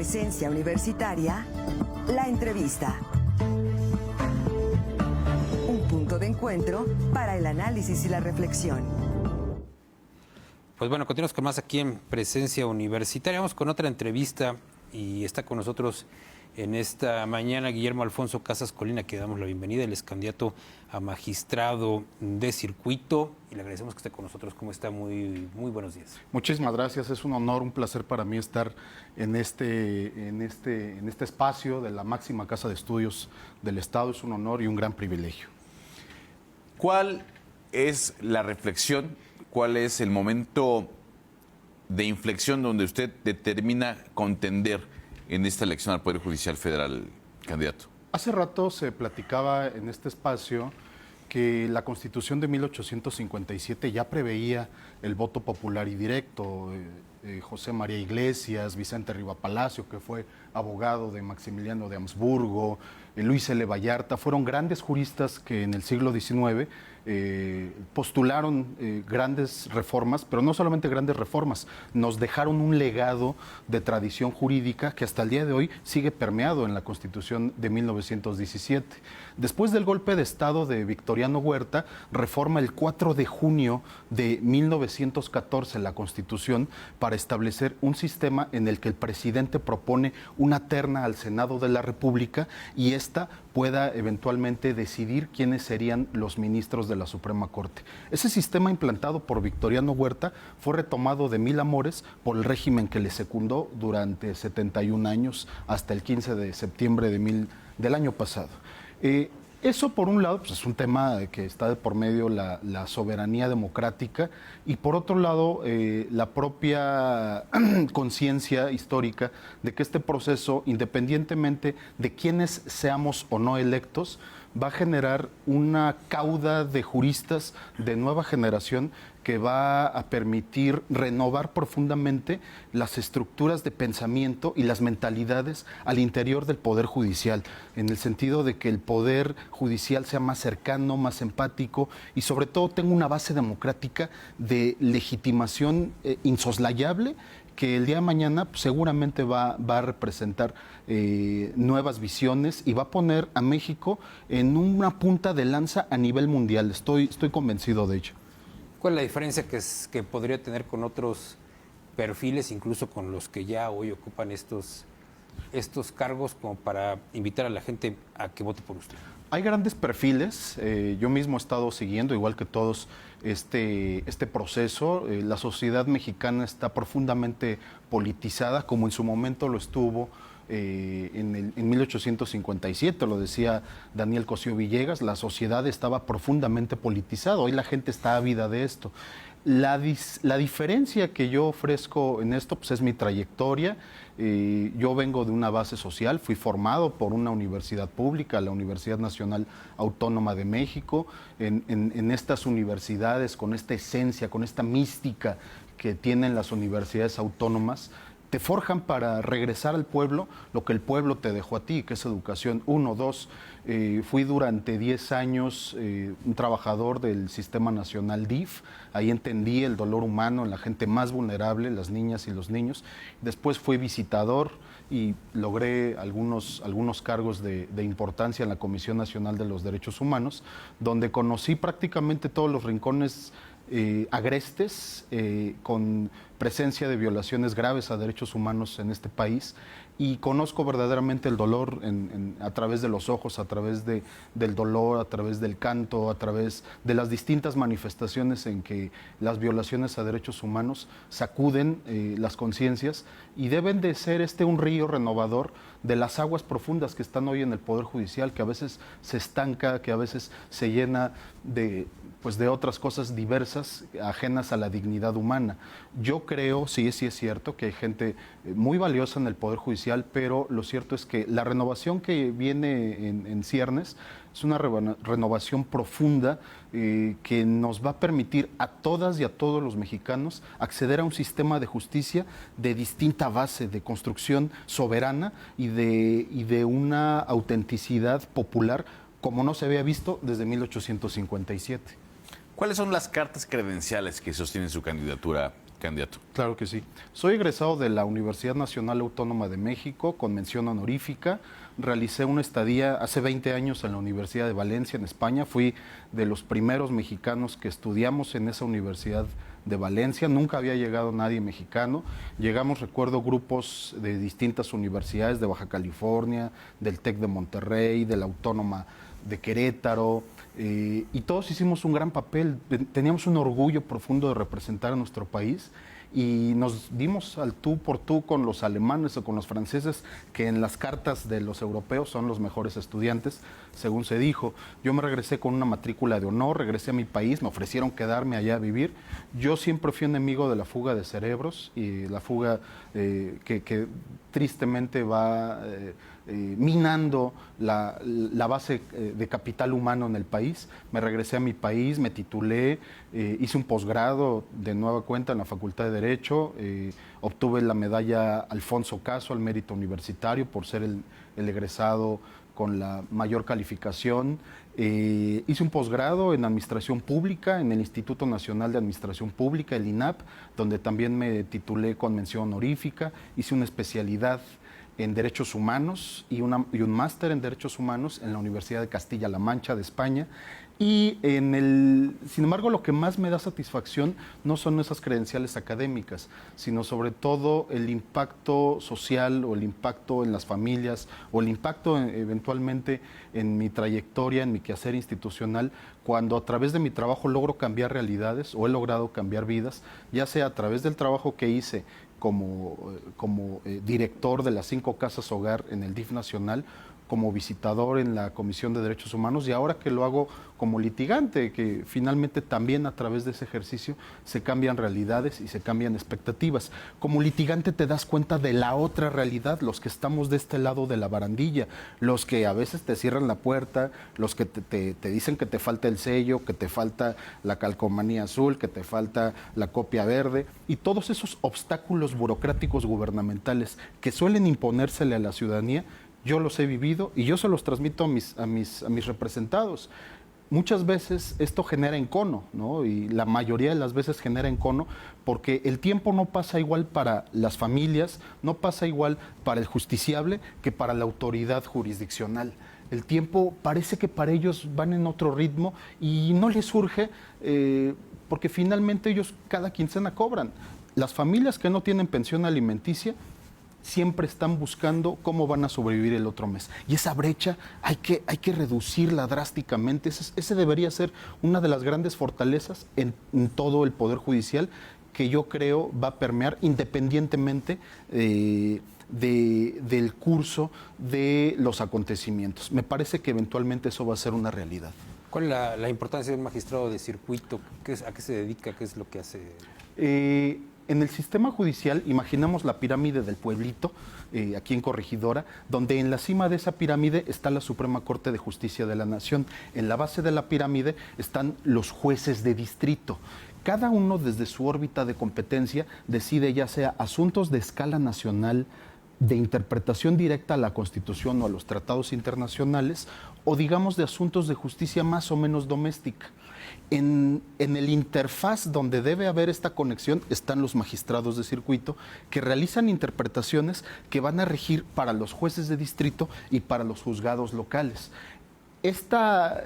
Presencia Universitaria, la entrevista. Un punto de encuentro para el análisis y la reflexión. Pues bueno, continuamos con más aquí en Presencia Universitaria. Vamos con otra entrevista y está con nosotros en esta mañana Guillermo Alfonso Casas Colina, que damos la bienvenida. Él es candidato a magistrado de circuito y le agradecemos que esté con nosotros. ¿Cómo está? Muy buenos días. Muchísimas gracias. Es un honor, un placer para mí estar en este espacio de la máxima casa de estudios del Estado. Es un honor y un gran privilegio. ¿Cuál es la reflexión? ¿Cuál es el momento de inflexión donde usted determina contender en esta elección al Poder Judicial Federal, candidato? Hace rato se platicaba en este espacio que la Constitución de 1857 ya preveía el voto popular y directo. José María Iglesias, Vicente Riva Palacio, que fue abogado de Maximiliano de Habsburgo, Luis L. Vallarta, fueron grandes juristas que en el siglo XIX postularon grandes reformas, pero no solamente grandes reformas, nos dejaron un legado de tradición jurídica que hasta el día de hoy sigue permeado en la Constitución de 1917. Después del golpe de Estado de Victoriano Huerta, reforma el 4 de junio de 1914 la Constitución para establecer un sistema en el que el presidente propone una terna al Senado de la República y ésta pueda eventualmente decidir quiénes serían los ministros de la Suprema Corte. Ese sistema implantado por Victoriano Huerta fue retomado de mil amores por el régimen que le secundó durante 71 años hasta el 15 de septiembre del año pasado. Eso, por un lado, pues es un tema que está de por medio la soberanía democrática y, por otro lado, la propia conciencia histórica de que este proceso, independientemente de quiénes seamos o no electos, va a generar una cauda de juristas de nueva generación que va a permitir renovar profundamente las estructuras de pensamiento y las mentalidades al interior del Poder Judicial, en el sentido de que el Poder Judicial sea más cercano, más empático y sobre todo tenga una base democrática de legitimación insoslayable, que el día de mañana pues, seguramente va a representar nuevas visiones y va a poner a México en una punta de lanza a nivel mundial. Estoy convencido de ello. ¿Cuál es la diferencia que podría tener con otros perfiles, incluso con los que ya hoy ocupan estos cargos, como para invitar a la gente a que vote por usted? Hay grandes perfiles, yo mismo he estado siguiendo, igual que todos, este proceso. La sociedad mexicana está profundamente politizada, como en su momento lo estuvo en 1857, lo decía Daniel Cosío Villegas, la sociedad estaba profundamente politizada, hoy la gente está ávida de esto. La diferencia que yo ofrezco en esto pues, es mi trayectoria. Yo vengo de una base social, fui formado por una universidad pública, la Universidad Nacional Autónoma de México. En estas universidades, con esta esencia, con esta mística que tienen las universidades autónomas, te forjan para regresar al pueblo lo que el pueblo te dejó a ti, que es educación. 1, 2, fui durante 10 años un trabajador del Sistema Nacional DIF, ahí entendí el dolor humano en la gente más vulnerable, las niñas y los niños. Después fui visitador y logré algunos cargos de importancia en la Comisión Nacional de los Derechos Humanos, donde conocí prácticamente todos los rincones agrestes, con presencia de violaciones graves a derechos humanos en este país, y conozco verdaderamente el dolor a través de los ojos, a través del dolor, a través del canto, a través de las distintas manifestaciones en que las violaciones a derechos humanos sacuden las conciencias y deben de ser un río renovador de las aguas profundas que están hoy en el Poder Judicial, que a veces se estanca, que a veces se llena de otras cosas diversas, ajenas a la dignidad humana. Yo creo, sí es cierto, que hay gente muy valiosa en el Poder Judicial, pero lo cierto es que la renovación que viene en ciernes es una renovación profunda que nos va a permitir a todas y a todos los mexicanos acceder a un sistema de justicia de distinta base, de construcción soberana y de una autenticidad popular como no se había visto desde 1857. ¿Cuáles son las cartas credenciales que sostienen su candidatura, candidato. Claro que sí. Soy egresado de la Universidad Nacional Autónoma de México con mención honorífica. Realicé una estadía hace 20 años en la Universidad de Valencia, en España. Fui de los primeros mexicanos que estudiamos en esa universidad de Valencia. Nunca había llegado nadie mexicano. Llegamos, recuerdo, grupos de distintas universidades de Baja California, del TEC de Monterrey, de la Autónoma de Querétaro, y todos hicimos un gran papel. Teníamos un orgullo profundo de representar a nuestro país y nos dimos al tú por tú con los alemanes o con los franceses, que en las cartas de los europeos son los mejores estudiantes, según se dijo. Yo me regresé con una matrícula de honor, regresé a mi país, me ofrecieron quedarme allá a vivir. Yo siempre fui enemigo de la fuga de cerebros y la fuga que tristemente va minando la base de capital humano en el país. Me regresé a mi país, me titulé, hice un posgrado de nueva cuenta en la Facultad de Derecho, obtuve la medalla Alfonso Caso al mérito universitario por ser el egresado con la mayor calificación. Hice un posgrado en Administración Pública en el Instituto Nacional de Administración Pública, el INAP, donde también me titulé con mención honorífica. Hice una especialidad en Derechos Humanos y un máster en Derechos Humanos en la Universidad de Castilla-La Mancha de España. Y sin embargo, lo que más me da satisfacción no son esas credenciales académicas, sino sobre todo el impacto social o el impacto en las familias o el impacto eventualmente en mi trayectoria, en mi quehacer institucional, cuando a través de mi trabajo logro cambiar realidades o he logrado cambiar vidas, ya sea a través del trabajo que hice como director de las 5 casas hogar en el DIF nacional, como visitador en la Comisión de Derechos Humanos y ahora que lo hago como litigante, que finalmente también a través de ese ejercicio se cambian realidades y se cambian expectativas. Como litigante te das cuenta de la otra realidad, los que estamos de este lado de la barandilla, los que a veces te cierran la puerta, los que te dicen que te falta el sello, que te falta la calcomanía azul, que te falta la copia verde, y todos esos obstáculos burocráticos gubernamentales que suelen imponérsele a la ciudadanía. Yo los he vivido y yo se los transmito a mis representados. Muchas veces esto genera encono, ¿no? Y la mayoría de las veces genera encono porque el tiempo no pasa igual para las familias, no pasa igual para el justiciable que para la autoridad jurisdiccional. El tiempo parece que para ellos van en otro ritmo y no les surge porque finalmente ellos cada quincena cobran. Las familias que no tienen pensión alimenticia siempre están buscando cómo van a sobrevivir el otro mes. Y esa brecha hay que reducirla drásticamente. Ese debería ser una de las grandes fortalezas en todo el Poder Judicial que yo creo va a permear independientemente del curso de los acontecimientos. Me parece que eventualmente eso va a ser una realidad. ¿Cuál es la importancia de un magistrado de circuito? ¿A qué se dedica? ¿Qué es lo que hace? En el sistema judicial, imaginamos la pirámide del pueblito, aquí en Corregidora, donde en la cima de esa pirámide está la Suprema Corte de Justicia de la Nación. En la base de la pirámide están los jueces de distrito. Cada uno desde su órbita de competencia decide ya sea asuntos de escala nacional, de interpretación directa a la Constitución o a los tratados internacionales, o digamos de asuntos de justicia más o menos doméstica. En el interfaz donde debe haber esta conexión están los magistrados de circuito que realizan interpretaciones que van a regir para los jueces de distrito y para los juzgados locales. Esta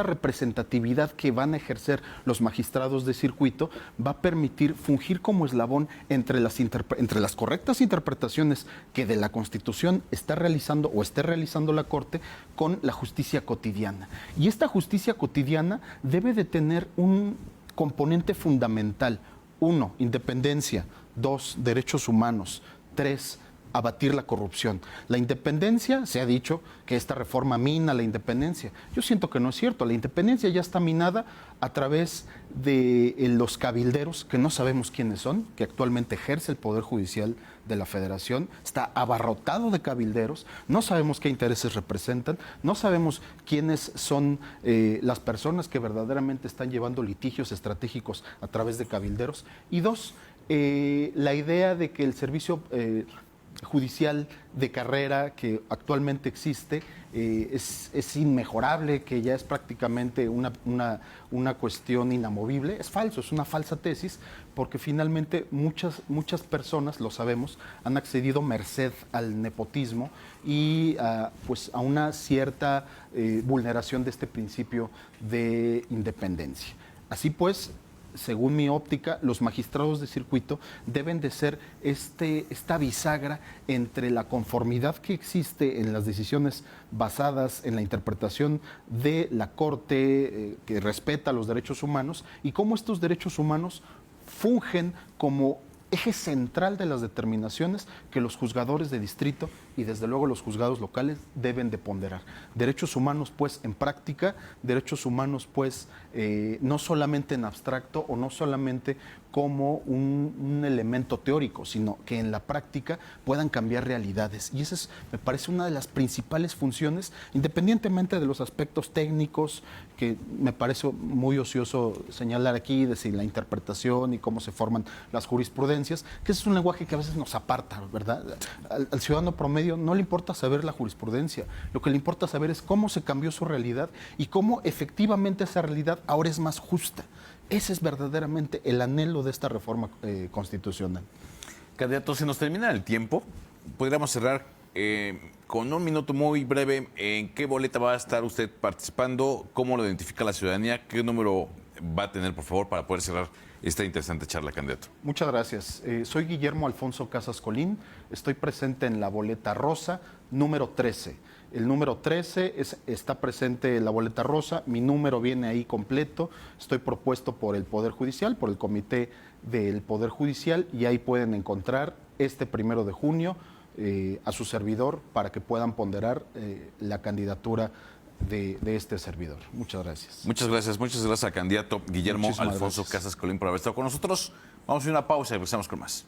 representatividad que van a ejercer los magistrados de circuito va a permitir fungir como eslabón entre las correctas interpretaciones que de la Constitución está realizando o esté realizando la Corte con la justicia cotidiana. Y esta justicia cotidiana debe de tener un componente fundamental. 1, independencia. 2, derechos humanos. 3, abatir la corrupción. La independencia, se ha dicho que esta reforma mina la independencia. Yo siento que no es cierto. La independencia ya está minada a través de los cabilderos, que no sabemos quiénes son, que actualmente ejerce el Poder Judicial de la Federación. Está abarrotado de cabilderos. No sabemos qué intereses representan. No sabemos quiénes son las personas que verdaderamente están llevando litigios estratégicos a través de cabilderos. Y 2, la idea de que el servicio judicial de carrera que actualmente existe es inmejorable, que ya es prácticamente una cuestión inamovible. Es falso, es una falsa tesis, porque finalmente muchas personas, lo sabemos, han accedido merced al nepotismo y pues a una cierta vulneración de este principio de independencia. Así pues, según mi óptica, los magistrados de circuito deben de ser esta bisagra entre la conformidad que existe en las decisiones basadas en la interpretación de la Corte que respeta los derechos humanos y cómo estos derechos humanos fungen como eje central de las determinaciones que los juzgadores de distrito y desde luego los juzgados locales deben de ponderar. Derechos humanos pues en práctica, derechos humanos pues no solamente en abstracto o no solamente como un elemento teórico, sino que en la práctica puedan cambiar realidades. Y esa es, me parece, una de las principales funciones, independientemente de los aspectos técnicos, que me parece muy ocioso señalar aquí, de si la interpretación y cómo se forman las jurisprudencias, que ese es un lenguaje que a veces nos aparta, ¿verdad? Al ciudadano promedio no le importa saber la jurisprudencia, lo que le importa saber es cómo se cambió su realidad y cómo efectivamente esa realidad ahora es más justa. Ese es verdaderamente el anhelo de esta reforma constitucional. Candidato, se nos termina el tiempo. Podríamos cerrar con un minuto muy breve. ¿En qué boleta va a estar usted participando? ¿Cómo lo identifica la ciudadanía? ¿Qué número va a tener, por favor, para poder cerrar esta interesante charla, candidato? Muchas gracias. Soy Guillermo Alfonso Casas Colín. Estoy presente en la boleta rosa, número 13. El número 13 está presente en la boleta rosa, mi número viene ahí completo, estoy propuesto por el Poder Judicial, por el Comité del Poder Judicial, y ahí pueden encontrar este 1 de junio a su servidor para que puedan ponderar la candidatura de este servidor. Muchas gracias. Muchas gracias al candidato Guillermo Alfonso Casas Colín por haber estado con nosotros. Vamos a ir a una pausa y regresamos con más.